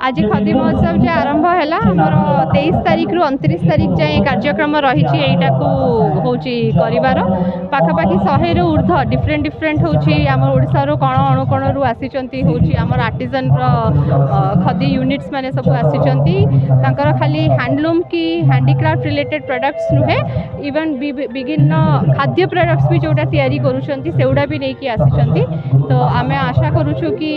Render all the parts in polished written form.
आज खदी महोत्सव जो आरंभ है आमर 23 तारीख रु 29 तारीख जाए कार्यक्रम रही कर पाखापाखि 100 रु ऊर्ध डिफरेंट डिफरेंट होम ओडार कण अणुकण रु आसी आमर आर्टिजन खदी यूनिट्स माने सब आसी खाली हैंडलूम की हैंडीक्राफ्ट रिलेटेड प्रोडक्ट्स नुहे इवन विभिन्न खाद्य प्रोडक्ट्स भी जोटा तैयारी करुँचा भी नहीं आसी तो आम आशा करुचु कि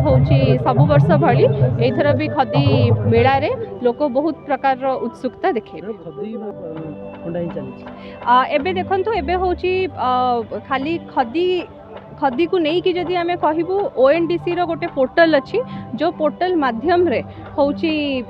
हूँ सब वर्ष भली एथर भी खदी मेला रे लोक बहुत प्रकार उत्सुकता देखे एबे देखंतु एबे होची खाली खदी खदी को नहीं कि जदि आमे कहबू ओएनडीसी रो गोटे पोर्टल अच्छी जो पोर्टल माध्यम रे होची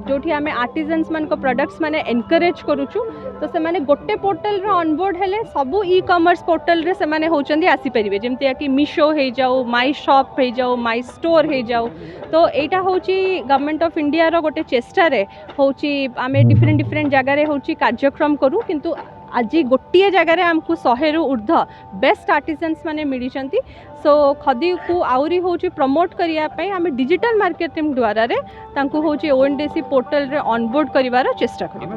जोठी आमे आर्टिजन्स मान को प्रोडक्ट्स माने एनकरेज करूछु तो से माने गोटे पोर्टल रे ऑनबोर्ड हेले सबु ई कॉमर्स पोर्टल रे से माने होचंदी आसी परिबे जेमति कि मीशो हे जाऊ माई शॉप हे जाऊ माई स्टोर हे जाऊ तो एटा होची गवर्नमेंट ऑफ इंडिया रो गोटे चेष्टा रे होची आमे डिफरेंट डिफरेंट जगह रे होची कार्यक्रम करू किंतु आज गोटे जगार आमको 100 रु ऊर्ध बेस्ट आर्टिजन्स माने मिली सो खदी को आउरी होची प्रमोट करने आम डिजिटल मार्केटिंग द्वारा रे तांको होची ओएनडीसी पोर्टल रे ऑनबोर्ड करिवार चेष्टा करिबा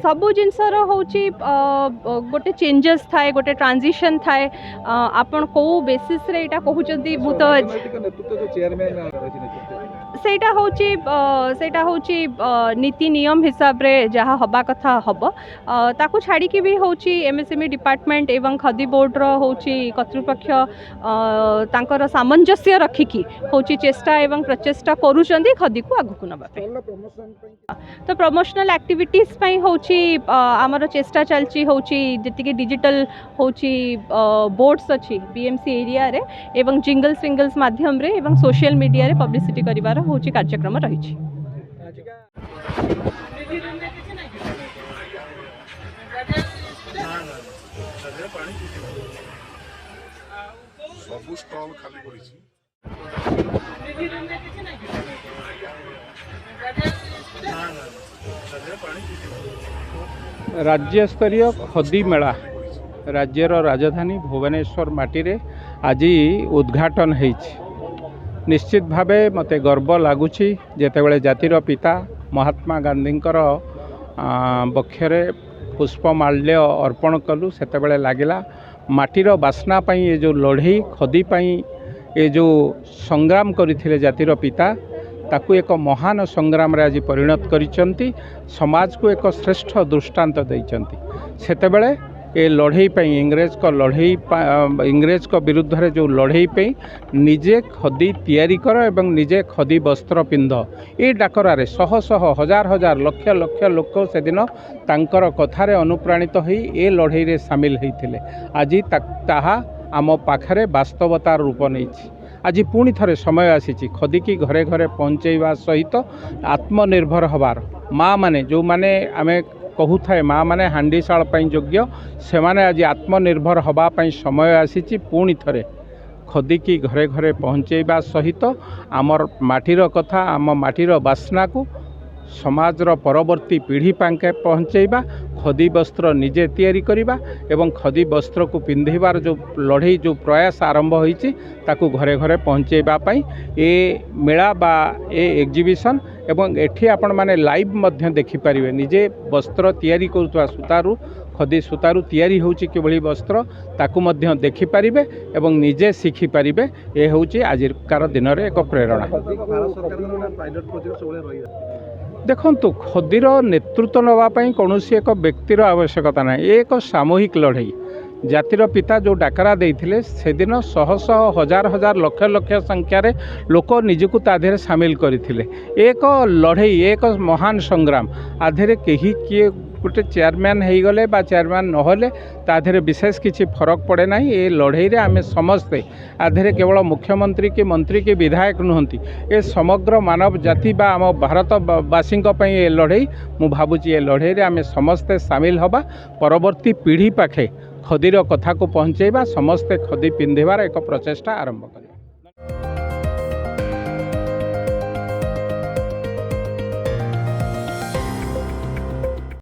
सबु जिनसर होची गोटे चेंजेस थाए गोटे ट्रांजिशन थाए आपण को बेसिस रे एटा कहउचंती मु तो सेटा होची नीति नियम हिसाब रे जहाँ हबा कथा हब ताकू छाड़ी की भी होची एमएसएमई डिपार्टमेंट एवं खदी बोर्ड रो होची कर्तृपक्ष तांकर सामंजस्य रखिकी होची चेष्टा एवं प्रचेष्टा करूचंदी खदी को आगु नबा तो प्रमोशनल एक्टिविटीज पई होची आमर चेष्टा चलची होची जति डिजिटल होची बोर्ड्स अच्छी बीएमसी एरिया रे एवं जिंगल सिंगल्स माध्यम रे एवं सोशल मीडिया रे पब्लिसिटी करिवार होची कार्यक्रम रही सबु स्टॉल खाली पड़ी राज्य स्तरीय खदी मेला राज्यर राजधानी भुवनेश्वर माटी रे आज उद्घाटन होइछि। निश्चित भावे मते गर्व लगुच जेतेबेले जातिर पिता महात्मा गांधींकर बक्षरे पुष्पमाल्य अर्पण कलु सेतेबेले लागिला माटीर बास्ना पई ये जो लड़ई खदी पई ये जो संग्राम करथिले जातिर पिता ताकू एक महान संग्राम रे आज परिणत करिसंती समाज को एक श्रेष्ठ दृष्टांत दैचंती सेतेबेले ये लड़ई पई इंग्रेज को विरुद्ध रे जो लड़ई पई निजे खदी तैयारी कर एवं निजे खदी वस्त्र पिंध ये डाकरारे शह शह हजार हजार लक्ष लक्ष लोक से दिन तांकर कथारे अनुप्राणित होई ए लड़ई रे शामिल होइथिले आज ताहा आम पाखरे वास्तवता रूप नहीं। आज पुणी थरे समय आसी खदी की घरे घरे पहुँचवा सहित आत्मनिर्भर हबार माँ माने जो माने आमे कहू थाए माँ माने हांडीशाल योग्य से माने आज आत्मनिर्भर हवापाई समय आसी पुणी थरे खदी की घरे घरे पहुँचवा सहित आमर माटीर कथा आम माटीर बास्ना को समाजर परवर्ती पीढ़ी पांके पहुँचेबा खदी वस्त्र निजे तैयारी करिबा एवं खदी वस्त्र को पिंधिबार जो लड़ई जो प्रयास आरंभ होईची ताकू घरे घरे पहुँचेबा पई ए मेला बा ए एग्जिबिशन एवं एठी आपण माने लाइव मध्य देखि परिबे निजे वस्त्र तैयारी करुवा सूतारू खदी सूतारू तैयारी होची किभली वस्त्र ताकू मध्य देखि परिबे एवं निजे शिखि परिबे ए होची आजिकार दिन रे एक प्रेरणा। देखंतु खदीर नेतृत्व नापी कौन एक व्यक्तिर आवश्यकता ना एक सामूहिक लड़ई जातिर पिता जो डाकरा देइथिले से दिन शह शह हजार हजार लक्ष लक्ष संख्यार लोक निजको ताधे सामिल करथिले एक लड़ई एक महान संग्राम आधे कहीं किए गोटे चेयरमैन हो गले बा चेयरमैन नहले ताधे विशेष किसी फरक पड़े ना ये लड़ई रे आमे समस्ते आधे केवल मुख्यमंत्री की मंत्री की विधायक नुहंती ये समग्र मानव जाति बा आम भारतवासी ये लड़ई मु भावुची ये लड़ई रे आमे समस्ते सामिल हवा परवर्ती पीढ़ी पाखे खदीर कथा को पहुँचेबा समस्ते खदी पिंधिबार एक प्रचेष्टा आरंभ कर।